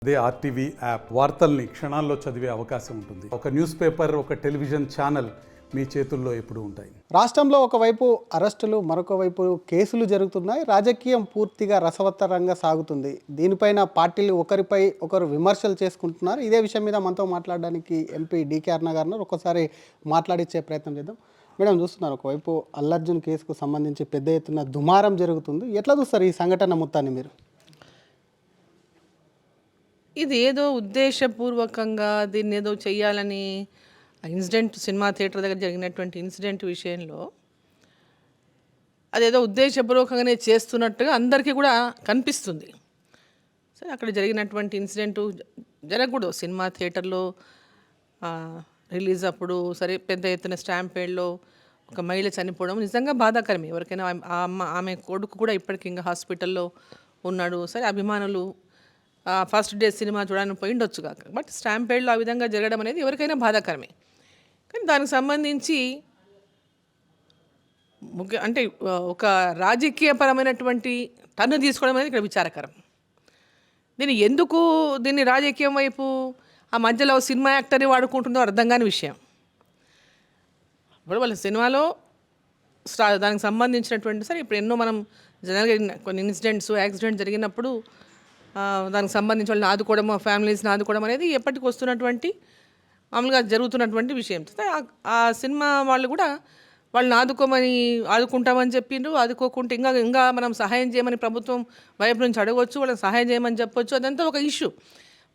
అదే RTV app వార్తల్ని క్షణాల్లో చదివే అవకాశం ఉంటుంది. ఒక న్యూస్ పేపర్, ఒక టెలివిజన్ ఛానల్ మీ చేతుల్లో ఎప్పుడూ ఉంటాయి. రాష్ట్రంలో ఒకవైపు అరెస్టులు, మరొక వైపు కేసులు జరుగుతున్నాయి. రాజకీయం పూర్తిగా రసవత్తరంగా సాగుతుంది. దీనిపైన పార్టీలు ఒకరిపై ఒకరు విమర్శలు చేసుకుంటున్నారు. ఇదే విషయం మీద మనతో మాట్లాడడానికి ఎంపీ డీకే అరుణ గారు ఒకసారి మాట్లాడించే ప్రయత్నం చేద్దాం. మేడం, చూస్తున్నారు ఒకవైపు అల్లర్జున్ కేసుకు సంబంధించి పెద్ద ఎత్తున దుమారం జరుగుతుంది. ఎట్లా చూస్తారు ఈ సంఘటన మొత్తాన్ని మీరు? ఇది ఏదో ఉద్దేశపూర్వకంగా దీన్ని ఏదో చెయ్యాలని ఇన్సిడెంట్, సినిమా థియేటర్ దగ్గర జరిగినటువంటి ఇన్సిడెంట్ విషయంలో అదేదో ఉద్దేశపూర్వకంగానే చేస్తున్నట్టుగా అందరికీ కూడా కనిపిస్తుంది. సరే, అక్కడ జరిగినటువంటి ఇన్సిడెంటు జరగకూడదు. సినిమా థియేటర్లో రిలీజ్ అప్పుడు సరే పెద్ద ఎత్తున స్టాంపేడ్లో ఒక మహిళ చనిపోవడం నిజంగా బాధాకరమే. ఎవరికైనా ఆమె కొడుకు కూడా ఇప్పటికి ఇంకా హాస్పిటల్లో ఉన్నాడు. సరే, అభిమానులు ఫస్ట్ డే సినిమా చూడడానికి పోయిండొచ్చు కాక, బట్ స్టాంపేడ్లో ఆ విధంగా జరగడం అనేది ఎవరికైనా బాధాకరమే. కానీ దానికి సంబంధించి అంటే ఒక రాజకీయపరమైనటువంటి టన్ను తీసుకోవడం అనేది ఇక్కడ విచారకరం. దీన్ని రాజకీయం వైపు ఆ మధ్యలో సినిమా యాక్టర్ని వాడుకుంటుందో అర్థం కాని విషయం. ఇప్పుడు వాళ్ళ సినిమాలో దానికి సంబంధించినటువంటి సరే ఇప్పుడు ఎన్నో మనం జనరల్గా కొన్ని ఇన్సిడెంట్స్, యాక్సిడెంట్ జరిగినప్పుడు దానికి సంబంధించి వాళ్ళని ఆదుకోవడం, ఫ్యామిలీస్ని ఆదుకోవడం అనేది ఎప్పటికి వస్తున్నటువంటి మామూలుగా జరుగుతున్నటువంటి విషయం. ఆ సినిమా వాళ్ళు కూడా వాళ్ళని ఆదుకుంటామని చెప్పిండ్రు. ఆదుకోకుంటే ఇంకా మనం సహాయం చేయమని ప్రభుత్వం వైపు నుంచి అడగవచ్చు, వాళ్ళని సహాయం చేయమని చెప్పొచ్చు. అదంతా ఒక ఇష్యూ.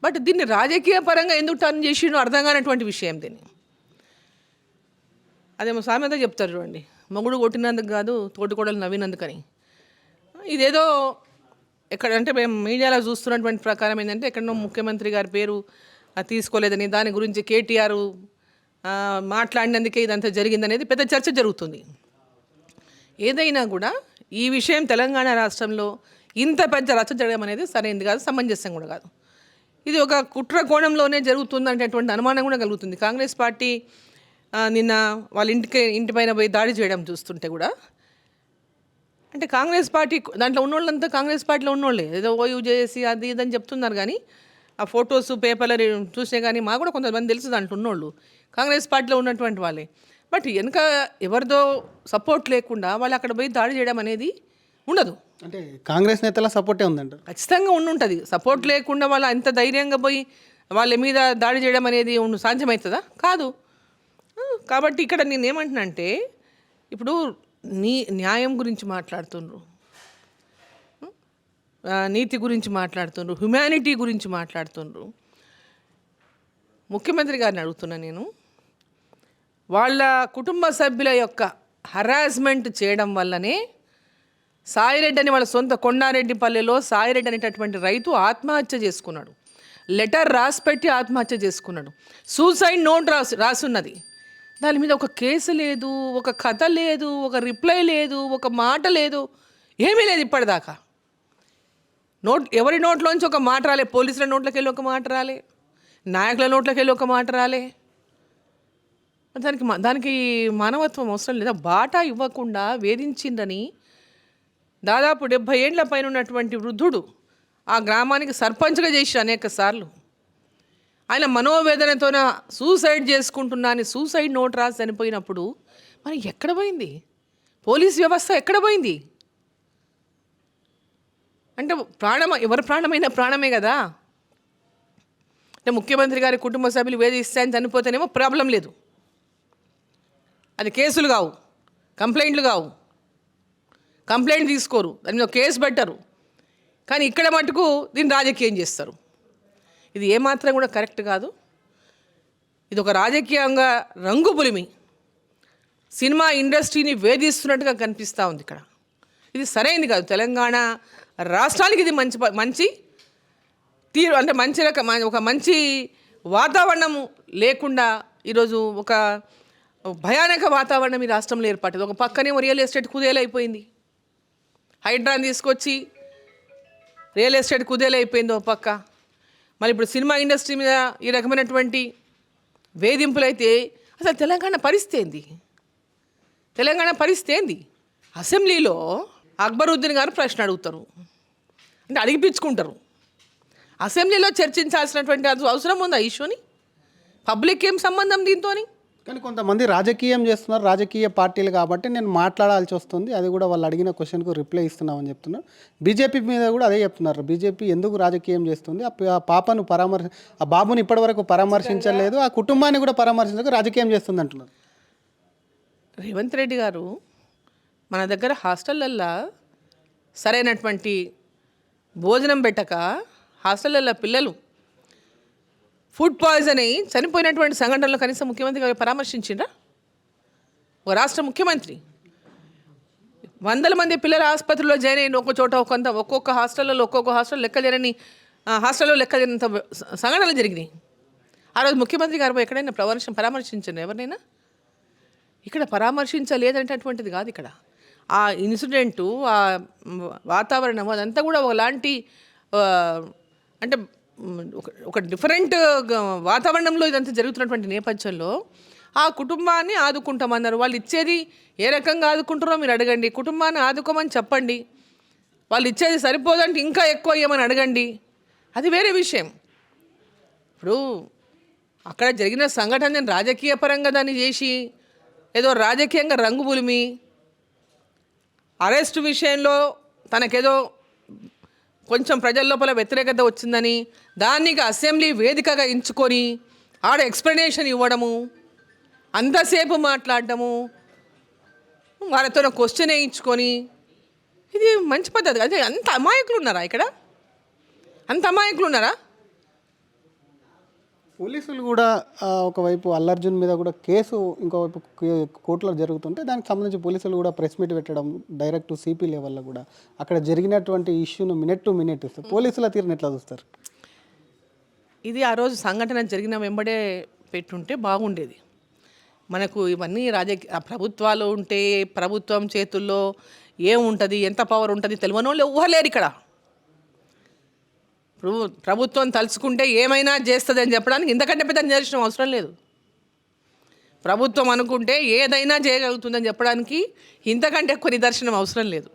బట్ దీన్ని రాజకీయ పరంగా ఎందుకు టర్న్ చేసిండో అర్థం కానటువంటి విషయం. దీన్ని అదేమో సామెత చెప్తారు చూడండి, మొగుడు కొట్టినందుకు కాదు తోటికోడలు నవ్వినందుకని. ఇదేదో ఎక్కడంటే మేము మీడియాలో చూస్తున్నటువంటి ప్రకారం ఏంటంటే ఎక్కడో ముఖ్యమంత్రి గారి పేరు తీసుకోలేదని, దాని గురించి కేటీఆర్ మాట్లాడినందుకే ఇదంతా జరిగిందనేది పెద్ద చర్చ జరుగుతుంది. ఏదైనా కూడా ఈ విషయం తెలంగాణ రాష్ట్రంలో ఇంత పెద్ద రచ్చ జరగడం అనేది సరైనది కాదు, సమంజసం కూడా కాదు. ఇది ఒక కుట్ర కోణంలోనే జరుగుతుందనేటువంటి అనుమానం కూడా కలుగుతుంది. కాంగ్రెస్ పార్టీ నిన్న వాళ్ళ ఇంటిపైన పోయి దాడి చేయడం చూస్తుంటే కూడా అంటే కాంగ్రెస్ పార్టీ దాంట్లో ఉన్నోళ్ళంతా కాంగ్రెస్ పార్టీలో ఉన్నోళ్ళే, ఏదో ఓయూ చేసి అది ఇదని చెప్తున్నారు. కానీ ఆ ఫొటోస్ పేపర్లు చూసే కానీ మాకు కూడా కొంతమంది తెలుసు దాంట్లో ఉన్నోళ్ళు కాంగ్రెస్ పార్టీలో ఉన్నటువంటి వాళ్ళే. బట్ వెనక ఎవరిదో సపోర్ట్ లేకుండా వాళ్ళు అక్కడ పోయి దాడి చేయడం అనేది ఉండదు. అంటే కాంగ్రెస్ నేతల సపోర్టే ఉందంటారు. ఖచ్చితంగా ఉంటుంది. సపోర్ట్ లేకుండా వాళ్ళు అంత ధైర్యంగా పోయి వాళ్ళ మీద దాడి చేయడం అనేది సాధ్యమవుతుందా? కాదు. కాబట్టి ఇక్కడ నేనేమంటున్నా అంటే ఇప్పుడు న్యాయం గురించి మాట్లాడుతుండ్రు, నీతి గురించి మాట్లాడుతుండ్రు, హ్యుమానిటీ గురించి మాట్లాడుతుండ్రు. ముఖ్యమంత్రి గారిని అడుగుతున్నా నేను, వాళ్ళ కుటుంబ సభ్యుల యొక్క హరాస్మెంట్ చేయడం వల్లనే సాయిరెడ్డి అని వాళ్ళ సొంత కొండారెడ్డిపల్లెలో సాయిరెడ్డి అనేటటువంటి రైతు ఆత్మహత్య చేసుకున్నాడు. లెటర్ రాసిపెట్టి ఆత్మహత్య చేసుకున్నాడు. సూసైడ్ నోట్ రాసున్నది. దాని మీద ఒక కేసు లేదు, ఒక కథ లేదు, ఒక రిప్లై లేదు, ఒక మాట లేదు, ఏమీ లేదు ఇప్పటిదాకా. ఎవరి నోట్లోంచి ఒక మాట రాలే. పోలీసుల నోట్లోకి వెళ్ళి ఒక మాట రాలే, నాయకుల నోట్లోకి వెళ్ళి ఒక మాట రాలే. దానికి మానవత్వం అవసరం లేదా? బాటా ఇవ్వకుండా వేధించిందని దాదాపు 70 ఏళ్ల పైన ఉన్నటువంటి వృద్ధుడు ఆ గ్రామానికి సర్పంచ్గా చేసి అనేక సార్లు ఆయన మనోవేదనతోన సూసైడ్ చేసుకుంటున్నా అని సూసైడ్ నోట్ రాసి చనిపోయినప్పుడు మరి ఎక్కడ పోయింది పోలీస్ వ్యవస్థ? ఎక్కడ పోయింది? అంటే ఎవరి ప్రాణమైనా ప్రాణమే కదా. అంటే ముఖ్యమంత్రి గారి కుటుంబ సభ్యులు వేధిస్తే అని చనిపోతేనేమో ప్రాబ్లం లేదు, అది కేసులు కావు, కంప్లైంట్లు కావు, కంప్లైంట్ తీసుకోరు, దాని మీద కేసు పెట్టరు. కానీ ఇక్కడ మటుకు దీన్ని రాజకీయం చేస్తారు. ఇది ఏమాత్రం కూడా కరెక్ట్ కాదు. ఇది ఒక రాజకీయంగా రంగు పులిమి సినిమా ఇండస్ట్రీని వేధిస్తున్నట్టుగా కనిపిస్తూ ఉంది ఇక్కడ. ఇది సరైనది కాదు. తెలంగాణ రాష్ట్రానికి ఇది మంచి తీరు అంటే ఒక మంచి వాతావరణం లేకుండా ఈరోజు ఒక భయానక వాతావరణం ఈ రాష్ట్రంలో ఏర్పడింది. ఒక పక్కనేమో రియల్ ఎస్టేట్ కుదేలైపోయింది, హైడ్రాని తీసుకొచ్చి రియల్ ఎస్టేట్ కుదేలైపోయింది ఒక పక్క. మళ్ళీ ఇప్పుడు సినిమా ఇండస్ట్రీ మీద ఈ రకమైనటువంటి వేధింపులు అయితే అసలు తెలంగాణ పరిస్థితి ఏంది? అసెంబ్లీలో అక్బరుద్దీన్ గారు ప్రశ్న అడుగుతారు, అంటే అడిగిపించుకుంటారు. అసెంబ్లీలో చర్చించాల్సినటువంటి అవసరం ఉందా ఇష్యూని? పబ్లిక్ ఏం సంబంధం దీంతోని? కానీ కొంతమంది రాజకీయం చేస్తున్నారు, రాజకీయ పార్టీలు కాబట్టి నేను మాట్లాడాల్సి వస్తుంది, అది కూడా వాళ్ళు అడిగిన క్వశ్చన్కు రిప్లై ఇస్తున్నామని చెప్తున్నారు. బీజేపీ మీద కూడా అదే చెప్తున్నారు. బీజేపీ ఎందుకు రాజకీయం చేస్తుంది, ఆ పాపను ఆ బాబుని ఇప్పటివరకు పరామర్శించలేదు, ఆ కుటుంబాన్ని కూడా పరామర్శించక రాజకీయం చేస్తుంది అంటున్నారు. రేవంత్ రెడ్డి గారు మన దగ్గర హాస్టళ్ళల్లో సరైనటువంటి భోజనం పెట్టక హాస్టళ్ళల్లో పిల్లలు ఫుడ్ పాయిజన్ అయ్యి చనిపోయినటువంటి సంఘటనలో కనీసం ముఖ్యమంత్రి గారు పరామర్శించిండ్రా? ఒక రాష్ట్ర ముఖ్యమంత్రి వందల మంది పిల్లల ఆసుపత్రిలో జాయిన్ అయిన ఒక చోట ఒక్కొక్క హాస్టల్ లెక్కలేని హాస్టల్లో లెక్కలేనంత సంఘటనలు జరిగినాయి. ఆ రోజు ముఖ్యమంత్రి గారు ఎక్కడైనా పరామర్శించండి ఎవరినైనా? ఇక్కడ పరామర్శించలేదనేటటువంటిది కాదు. ఇక్కడ ఆ ఇన్సిడెంటు, ఆ వాతావరణం అదంతా కూడా ఒకలాంటి అంటే ఒక డిఫరెంట్ వాతావరణంలో ఇదంతా జరుగుతున్నటువంటి నేపథ్యంలో ఆ కుటుంబాన్ని ఆదుకుంటామన్నారు. వాళ్ళు ఇచ్చేది ఏ రకంగా ఆదుకుంటారో మీరు అడగండి. కుటుంబాన్ని ఆదుకోమని చెప్పండి. వాళ్ళు ఇచ్చేది సరిపోదంటే ఇంకా ఎక్కువ ఇవ్వమని అడగండి. అది వేరే విషయం. ఇప్పుడు అక్కడ జరిగిన సంఘటన రాజకీయ పరంగా దాన్ని చేసి ఏదో రాజకీయంగా రంగు పులిమి అరెస్టు విషయంలో తనకేదో కొంచెం ప్రజల లోపల వ్యతిరేకత వచ్చిందని దాన్ని అసెంబ్లీ వేదికగా ఎంచుకొని ఆడ ఎక్స్ప్లెనేషన్ ఇవ్వడము, అంతసేపు మాట్లాడటము, వాళ్ళతో క్వశ్చన్ వేయించుకొని, ఇది మంచి పద్ధతి. అదే అంత అమాయకులు ఉన్నారా ఇక్కడ? అంత అమాయకులు ఉన్నారా? పోలీసులు కూడా ఒకవైపు అల్లర్జున్ మీద కూడా కేసు ఇంకోవైపు కోర్టులో జరుగుతుంటే దానికి సంబంధించి పోలీసులు కూడా ప్రెస్ మీట్ పెట్టడం డైరెక్ట్ సిపి లెవెల్లో కూడా అక్కడ జరిగినటువంటి ఇష్యూను మినిట్ టు మినిట్ ఇస్తారు. పోలీసుల తీరుని ఎట్లా చూస్తారు? ఇది ఆ రోజు సంఘటన జరిగిన వెంబడే పెట్టుంటే బాగుండేది. మనకు ఇవన్నీ ప్రభుత్వాలు ఉంటే ప్రభుత్వం చేతుల్లో ఏముంటుంది, ఎంత పవర్ ఉంటుంది తెలియని వాళ్ళు ఎవ్వరు లేరు ఇక్కడ. ఇప్పుడు ప్రభుత్వం తలుచుకుంటే ఏమైనా చేస్తుంది అని చెప్పడానికి ఇంతకంటే పెద్ద నిదర్శనం అవసరం లేదు. ప్రభుత్వం అనుకుంటే ఏదైనా చేయగలుగుతుందని చెప్పడానికి ఇంతకంటే ఎక్కువ నిదర్శనం అవసరం లేదు.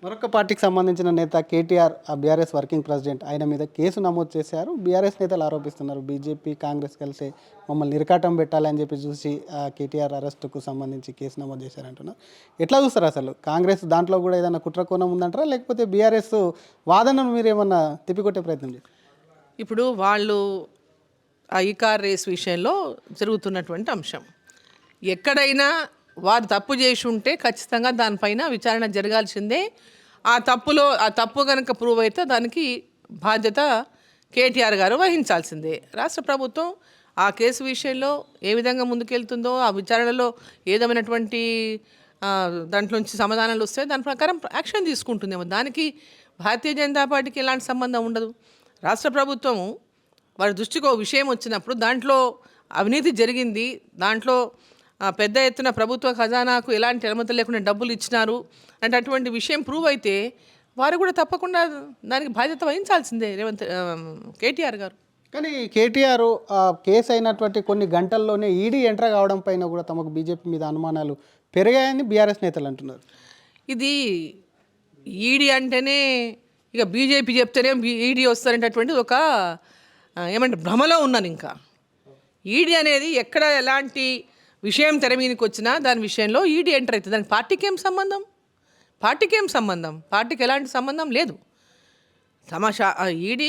మరొక పార్టీకి సంబంధించిన నేత కేటీఆర్, ఆ బీఆర్ఎస్ వర్కింగ్ ప్రెసిడెంట్, ఆయన మీద కేసు నమోదు చేశారు. బీఆర్ఎస్ నేతలు ఆరోపిస్తున్నారు బీజేపీ కాంగ్రెస్ కలిసి మమ్మల్ని ఇరకాటం పెట్టాలని చెప్పి చూసి కేటీఆర్ అరెస్టుకు సంబంధించి కేసు నమోదు చేశారంటున్నారు. ఎట్లా చూస్తారు అసలు? కాంగ్రెస్ దాంట్లో కూడా ఏదైనా కుట్రకోణం ఉందంటారా, లేకపోతే బీఆర్ఎస్ వాదనను మీరు ఏమన్నా తిప్పికొట్టే ప్రయత్నం చేస్తారు? ఇప్పుడు వాళ్ళు ఆ ఈ కార్ రేస్ విషయంలో జరుగుతున్నటువంటి అంశం ఎక్కడైనా వారు తప్పు చేసి ఉంటే ఖచ్చితంగా దానిపైన విచారణ జరగాల్సిందే. ఆ తప్పు కనుక ప్రూవ్ అయితే దానికి బాధ్యత కేటీఆర్ గారు వహించాల్సిందే. రాష్ట్ర ప్రభుత్వం ఆ కేసు విషయంలో ఏ విధంగా ముందుకెళ్తుందో, ఆ విచారణలో ఏదమైనటువంటి దాంట్లోంచి సమాధానాలు వస్తే దాని ప్రకారం యాక్షన్ తీసుకుంటుందేమో. దానికి భారతీయ జనతా పార్టీకి ఎలాంటి సంబంధం ఉండదు. రాష్ట్ర ప్రభుత్వం వారి దృష్టికి ఒక విషయం వచ్చినప్పుడు దాంట్లో అవినీతి జరిగింది, దాంట్లో పెద్ద ఎత్తున ప్రభుత్వ ఖజానాకు ఎలాంటి అనుమతులు లేకుండా డబ్బులు ఇచ్చినారు అంటే అటువంటి విషయం ప్రూవ్ అయితే వారు కూడా తప్పకుండా దానికి బాధ్యత వహించాల్సిందే కేటీఆర్ గారు. కానీ కేటీఆర్ కేసు అయినటువంటి కొన్ని గంటల్లోనే ఈడీ ఎంటర్ కావడం పైన కూడా తమకు బీజేపీ మీద అనుమానాలు పెరిగాయని బీఆర్ఎస్ నేతలు అంటున్నారు. ఇది ఈడీ అంటేనే ఇక బీజేపీ చెప్తేనే ఈడీ వస్తారనేటటువంటి ఒక ఏమంటే భ్రమలో ఉన్నాను. ఇంకా ఈడీ అనేది ఎక్కడ ఎలాంటి విషయం తెర మీదకి వచ్చినా దాని విషయంలో ఈడీ ఎంటర్ అవుతుంది. దానికి పార్టీకి ఏం సంబంధం? పార్టీకి ఎలాంటి సంబంధం లేదు. ఈడీ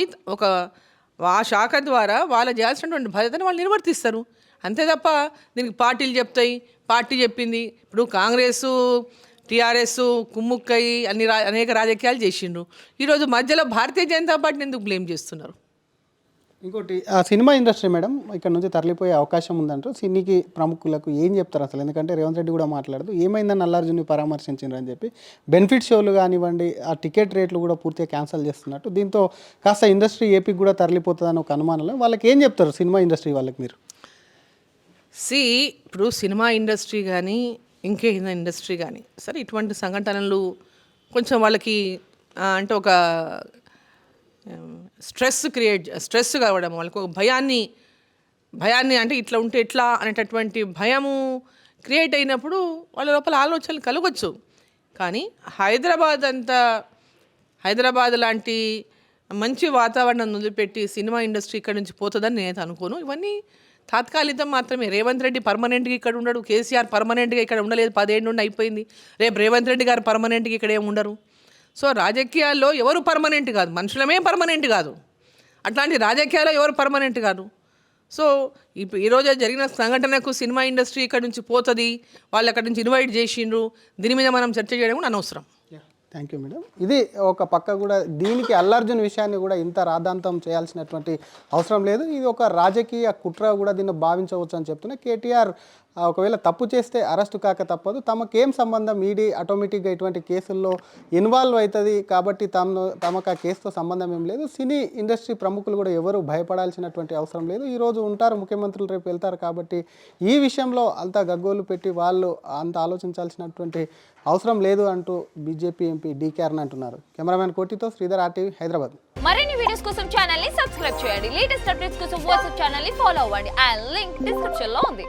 ఆ శాఖ ద్వారా వాళ్ళు చేయాల్సినటువంటి బాధ్యతను వాళ్ళు నిర్వర్తిస్తారు అంతే తప్ప దీనికి పార్టీలు చెప్తాయి, పార్టీ చెప్పింది. ఇప్పుడు కాంగ్రెసు టీఆర్ఎస్ కుమ్ముక్కై అనేక రాజకీయాలు చేసిండ్రు. ఈరోజు మధ్యలో భారతీయ జనతా పార్టీని ఎందుకు బ్లేమ్ చేస్తున్నారు? ఇంకోటి సినిమా ఇండస్ట్రీ మేడం ఇక్కడ నుంచి తరలిపోయే అవకాశం ఉందంటూ సినీకి ప్రముఖులకు ఏం చెప్తారు అసలు? ఎందుకంటే రేవంత్ రెడ్డి కూడా మాట్లాడుతూ ఏమైందని అల్లార్జున్ని పరామర్శించారు అని చెప్పి బెనిఫిట్ షోలు కానివ్వండి, ఆ టికెట్ రేట్లు కూడా పూర్తిగా క్యాన్సిల్ చేస్తున్నట్టు, దీంతో కాస్త ఇండస్ట్రీ ఏపీకి కూడా తరలిపోతుందని ఒక అనుమానంలో వాళ్ళకి ఏం చెప్తారు సినిమా ఇండస్ట్రీ వాళ్ళకి మీరు? ఇప్పుడు సినిమా ఇండస్ట్రీ కానీ ఇంకే ఇండస్ట్రీ కానీ సరే ఇటువంటి సంఘటనలు కొంచెం వాళ్ళకి అంటే ఒక స్ట్రెస్ కావడం, వాళ్ళకి ఒక భయాన్ని అంటే ఇట్లా ఉంటే ఎట్లా అనేటటువంటి భయము క్రియేట్ అయినప్పుడు వాళ్ళ లోపల ఆలోచనలు కలగొచ్చు. కానీ హైదరాబాద్ లాంటి మంచి వాతావరణం వదిలిపెట్టి సినిమా ఇండస్ట్రీ ఇక్కడ నుంచి పోతుందని నేనైతే అనుకోను. ఇవన్నీ తాత్కాలికం మాత్రమే. రేవంత్ రెడ్డి పర్మనెంట్గా ఇక్కడ ఉండడు, కేసీఆర్ పర్మనెంట్గా ఇక్కడ ఉండలేదు, 10 ఏళ్ళ నుండి అయిపోయింది. రేపు రేవంత్ రెడ్డి గారు పర్మనెంట్గా ఇక్కడ ఏమి ఉండరు. సో రాజకీయాల్లో ఎవరు పర్మనెంట్ కాదు, మనుషులమే పర్మనెంట్ కాదు. అట్లాంటి రాజకీయాల్లో ఎవరు పర్మనెంట్ కాదు. సో ఇప్పుడు ఈరోజు జరిగిన సంఘటనకు సినిమా ఇండస్ట్రీ ఇక్కడ నుంచి పోతుంది, వాళ్ళు అక్కడి నుంచి ఇన్వైట్ చేసిండ్రు, దీని మీద మనం చర్చ చేయడం కూడా అనవసరం. Thank you madam. ఇది ఒక పక్క కూడా దీనికి అల్లర్జున్ విషయాన్ని కూడా ఇంత రాద్ధాంతం చేయాల్సినటువంటి అవసరం లేదు. ఇది ఒక రాజకీయ కుట్ర కూడా దీన్ని భావించవచ్చు అని చెప్తున్నా. కేటీఆర్ ఒకవేళ తప్పు చేస్తే అరెస్టు కాక తప్పదు, తమకేం సంబంధం, ఈడీ ఆటోమేటిక్గా ఇటువంటి కేసుల్లో ఇన్వాల్వ్ అవుతుంది కాబట్టి తమకు ఆ కేసుతో సంబంధం ఏం లేదు. సినీ ఇండస్ట్రీ ప్రముఖులు కూడా ఎవరు భయపడాల్సినటువంటి అవసరం లేదు. ఈరోజు ఉంటారు ముఖ్యమంత్రులు, రేపు వెళ్తారు కాబట్టి ఈ విషయంలో అంతా గగ్గోలు పెట్టి వాళ్ళు అంత ఆలోచించాల్సినటువంటి అవసరం లేదు అంటూ బీజేపీ ఎంపీ డీకే అరుణ అంటున్నారు. కెమెరామెన్ కోటితో శ్రీధర్, RTV, హైదరాబాద్. మరిన్ని వీడియోస్ కోసం ఛానల్ ని సబ్స్క్రైబ్ చేయండి. లేటెస్ట్ అప్డేట్స్ కోసం వాట్సాప్ ఛానల్ ని ఫాలో అవ్వండి. ఆ లింక్ డిస్క్రిప్షన్ లో ఉంది.